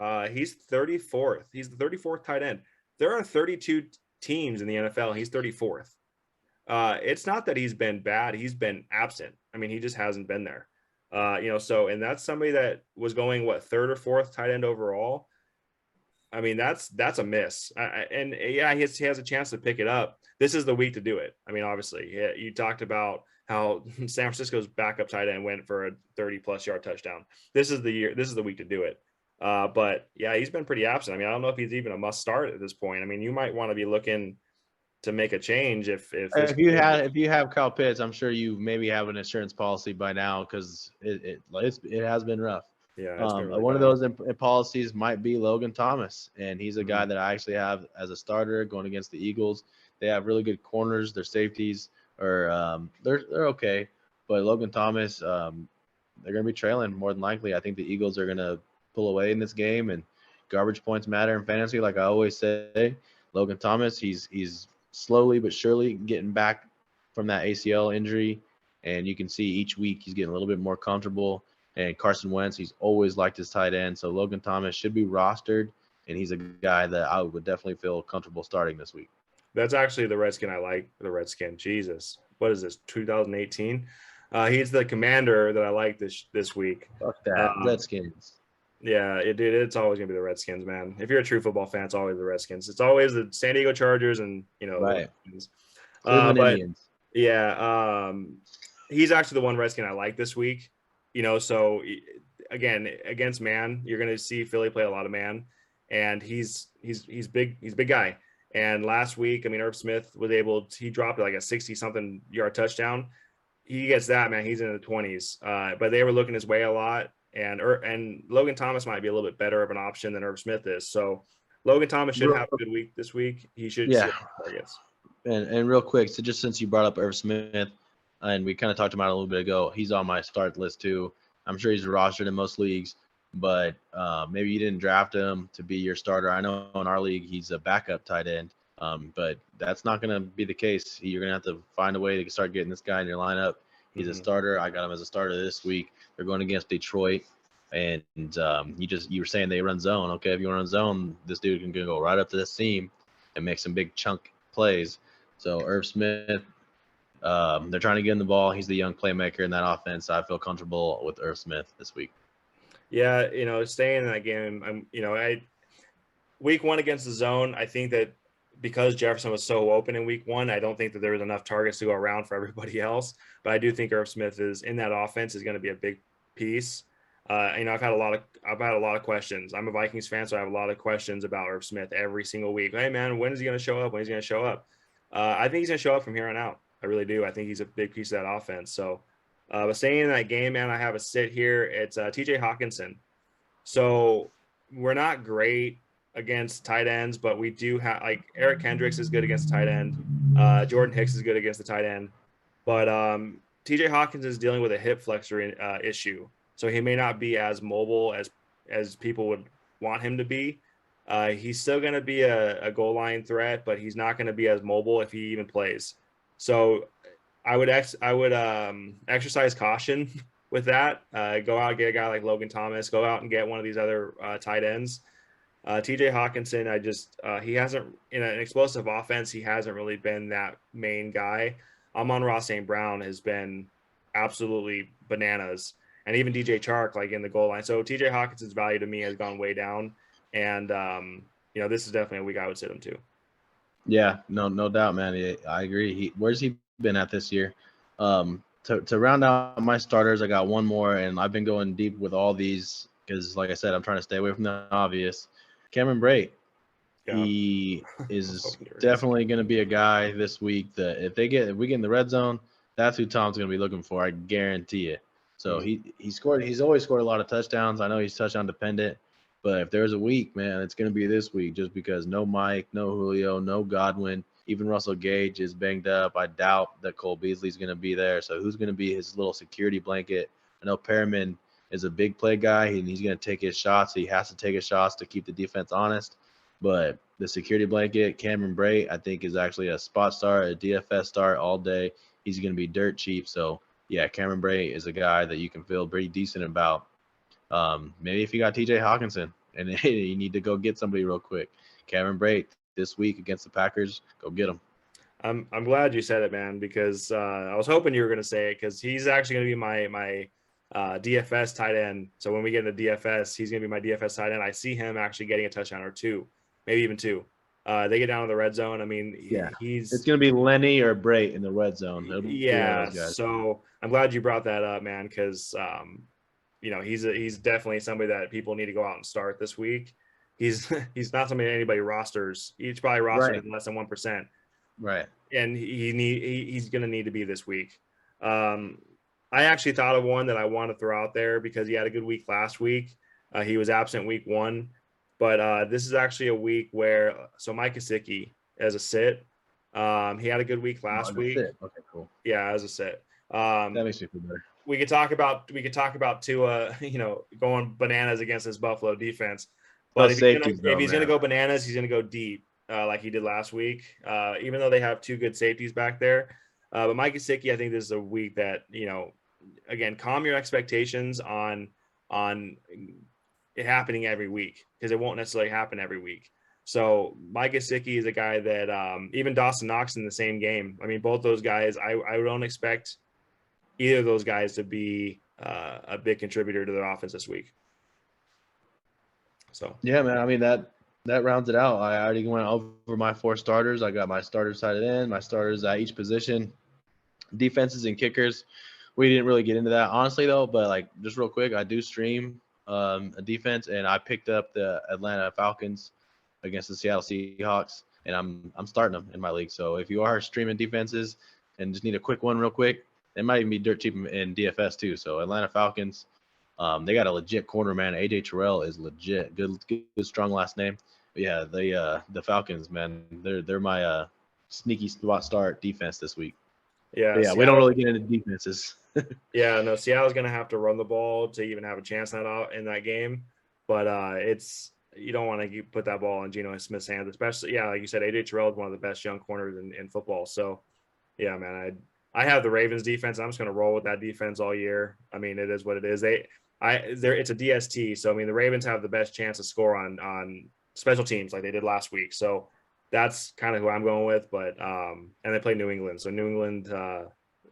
[SPEAKER 2] He's 34th. He's the 34th tight end. There are 32 teams in the NFL. And he's 34th. It's not that he's been bad. He's been absent. I mean, he just hasn't been there. So, and that's somebody that was going, 3rd or 4th tight end overall. I mean, that's a miss. He has a chance to pick it up. This is the week to do it. I mean, obviously, you talked about how San Francisco's backup tight end went for a 30-plus yard touchdown. This is the year. This is the week to do it. But yeah, he's been pretty absent. I mean, I don't know if he's even a must start at this point. I mean, you might want to be looking to make a change if
[SPEAKER 1] you have Kyle Pitts. I'm sure you maybe have an insurance policy by now because it has been rough.
[SPEAKER 2] Yeah, it's been really
[SPEAKER 1] one
[SPEAKER 2] bad.
[SPEAKER 1] of those policies might be Logan Thomas, and he's a guy that I actually have as a starter going against the Eagles. They have really good corners. Their safeties are they're okay, but Logan Thomas, they're going to be trailing more than likely. I think the Eagles are going to pull away in this game, and garbage points matter in fantasy. Like I always say, Logan Thomas, he's slowly but surely getting back from that ACL injury, and you can see each week he's getting a little bit more comfortable. And Carson Wentz, he's always liked his tight end, so Logan Thomas should be rostered, and he's a guy that I would definitely feel comfortable starting this week.
[SPEAKER 2] That's actually the Redskin I like. The Redskin, Jesus, what is this? 2018. He's the commander that I like this week.
[SPEAKER 1] Fuck that, Redskins.
[SPEAKER 2] Yeah, it's always gonna be the Redskins, man. If you're a true football fan, it's always the Redskins. It's always the San Diego Chargers and
[SPEAKER 1] right.
[SPEAKER 2] Cleveland Indians. Yeah, he's actually the one Redskin I like this week. So again, against man, you're gonna see Philly play a lot of man, and he's big. He's a big guy. And last week, I mean, Irv Smith he dropped like a 60-something yard touchdown. He gets that, man. He's in the 20s. But they were looking his way a lot. And Logan Thomas might be a little bit better of an option than Irv Smith is. So Logan Thomas should have a good week this week. He should see targets.
[SPEAKER 1] And real quick, so just since you brought up Irv Smith, and we kind of talked about it a little bit ago, he's on my start list too. I'm sure he's rostered in most leagues, but maybe you didn't draft him to be your starter. I know in our league he's a backup tight end, but that's not going to be the case. You're going to have to find a way to start getting this guy in your lineup. He's a starter. I got him as a starter this week. They're going against Detroit. And you were saying they run zone. Okay, if you want to run zone, this dude can go right up to the seam and make some big chunk plays. So Irv Smith, they're trying to get in the ball. He's the young playmaker in that offense. I feel comfortable with Irv Smith this week.
[SPEAKER 2] Yeah, staying in that game, week 1 against the zone, I think that because Jefferson was so open in week 1, I don't think that there was enough targets to go around for everybody else. But I do think Irv Smith is in that offense is going to be a big piece. I've had a lot of questions. I'm a Vikings fan, so I have a lot of questions about Irv Smith every single week. Hey man, when is he going to show up? When is he going to show up? I think he's going to show up from here on out. I really do. I think he's a big piece of that offense. So, but staying in that game, man, I have a sit here. It's T.J. Hawkinson. So we're not great against tight ends, but we do have like Eric Kendricks is good against the tight end. Jordan Hicks is good against the tight end, but TJ Hawkins is dealing with a hip flexor issue, so he may not be as mobile as people would want him to be. He's still going to be a goal line threat, but he's not going to be as mobile if he even plays. So I would exercise caution with that. Go out and get a guy like Logan Thomas. Go out and get one of these other tight ends. TJ Hawkinson, he hasn't, in an explosive offense, he hasn't really been that main guy. Amon-Ra St. Brown has been absolutely bananas. And even DJ Chark, like in the goal line. So TJ Hawkinson's value to me has gone way down. And, this is definitely a week I would sit him too.
[SPEAKER 1] Yeah, no doubt, man. I agree. Where's he been at this year? To round out my starters, I got one more, and I've been going deep with all these because, like I said, I'm trying to stay away from the obvious. Cameron Brate. Yeah. He is definitely going to be a guy this week that if we get in the red zone, that's who Tom's going to be looking for. I guarantee it. So he's always scored a lot of touchdowns. I know he's touchdown dependent, but if there's a week, man, it's going to be this week just because no Mike, no Julio, no Godwin, even Russell Gage is banged up. I doubt that Cole Beasley's going to be there. So who's going to be his little security blanket? I know Perriman is a big play guy, and he's going to take his shots. He has to take his shots to keep the defense honest. But the security blanket, Cameron Brate, I think is actually a spot start, a DFS start all day. He's going to be dirt cheap. So, yeah, Cameron Brate is a guy that you can feel pretty decent about. Maybe if you got TJ Hawkinson and you need to go get somebody real quick, Cameron Brate this week against the Packers, go get him.
[SPEAKER 2] I'm glad you said it, man, because I was hoping you were going to say it because he's actually going to be my DFS tight end. So when we get into DFS, he's going to be my DFS tight end. I see him actually getting a touchdown or two, maybe even two. They get down to the red zone. I mean,
[SPEAKER 1] it's going to be Lenny or Brate in the red zone.
[SPEAKER 2] Yeah. So I'm glad you brought that up, man, because he's definitely somebody that people need to go out and start this week. He's not somebody anybody rosters. He's probably rostered in less than 1%.
[SPEAKER 1] Right.
[SPEAKER 2] And he's going to need to be this week. I actually thought of one that I want to throw out there because he had a good week last week. He was absent week 1, but this is actually a week where Mike Gesicki as a sit. He had a good week last week.
[SPEAKER 1] Sit. Okay, cool.
[SPEAKER 2] Yeah, as a sit.
[SPEAKER 1] That makes me feel better.
[SPEAKER 2] We could talk about Tua, going bananas against this Buffalo defense. But if he's going to go bananas, he's going to go deep like he did last week. Even though they have two good safeties back there. But Mike Gesicki, I think this is a week that, again, calm your expectations on it happening every week because it won't necessarily happen every week. So Mike Gesicki is a guy that even Dawson Knox in the same game. I mean, both those guys, I don't expect either of those guys to be a big contributor to their offense this week. So
[SPEAKER 1] yeah, man. I mean that rounds it out. I already went over my 4 starters. I got my starters sided in, my starters at each position. Defenses and kickers, we didn't really get into that honestly though, but like just real quick, I do stream a defense and I picked up the Atlanta Falcons against the Seattle Seahawks and I'm starting them in my league. So if you are streaming defenses and just need a quick one real quick, it might even be dirt cheap in DFS too. So Atlanta Falcons, they got a legit corner, man. AJ Terrell is legit, good strong last name. But yeah, the Falcons, man, they're my sneaky spot start defense this week. Yeah, we don't really get into defenses.
[SPEAKER 2] Yeah, no, Seattle's going to have to run the ball to even have a chance in that game. But you don't want to put that ball in Geno Smith's hands, especially, like you said, AJ Terrell is one of the best young corners in football. So, yeah, man, I have the Ravens defense. I'm just going to roll with that defense all year. I mean, it is what it is. it's a DST. So I mean, the Ravens have the best chance to score on special teams like they did last week. So that's kind of who I'm going with. But and they play New England. So New England,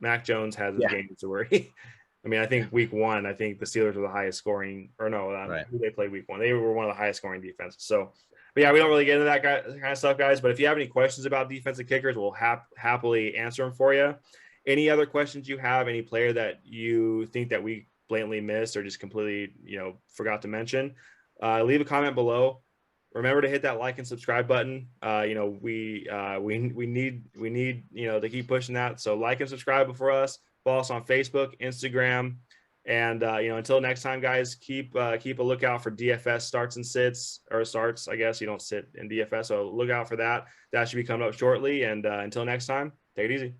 [SPEAKER 2] Mac Jones has his
[SPEAKER 1] Yeah.
[SPEAKER 2] games to worry. I mean, I think week 1, I think the Steelers were the highest scoring, or no,
[SPEAKER 1] Right.
[SPEAKER 2] who they played week 1. They were one of the highest scoring defenses. So, but yeah, we don't really get into that kind of stuff, guys. But if you have any questions about defensive kickers, we'll happily answer them for you. Any other questions you have, any player that you think that we blatantly missed or just completely, forgot to mention, leave a comment below. Remember to hit that like and subscribe button. We need to keep pushing that. So like and subscribe for us. Follow us on Facebook, Instagram, and until next time, guys, keep a lookout for DFS starts and sits, or starts. I guess you don't sit in DFS, so look out for that. That should be coming up shortly. And until next time, take it easy.